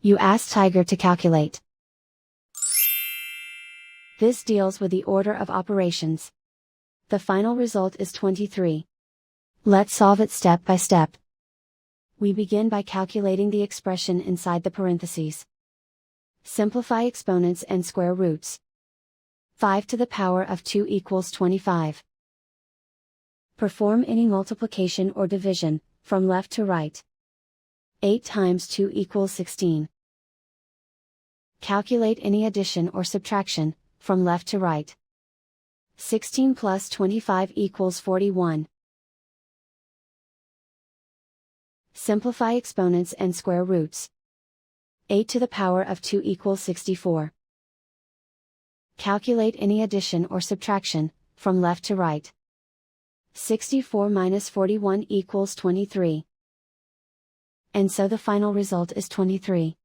You ask Tiger to calculate. This deals with the order of operations. The final result is 23. Let's solve it step by step. We begin by calculating the expression inside the parentheses. Simplify exponents and square roots. 5 to the power of 2 equals 25. Perform any multiplication or division, from left to right. 8 times 2 equals 16. Calculate any addition or subtraction, from left to right. 16 plus 25 equals 41. Simplify exponents and square roots. 8 to the power of 2 equals 64. Calculate any addition or subtraction, from left to right. 64 minus 41 equals 23. And so the final result is 23.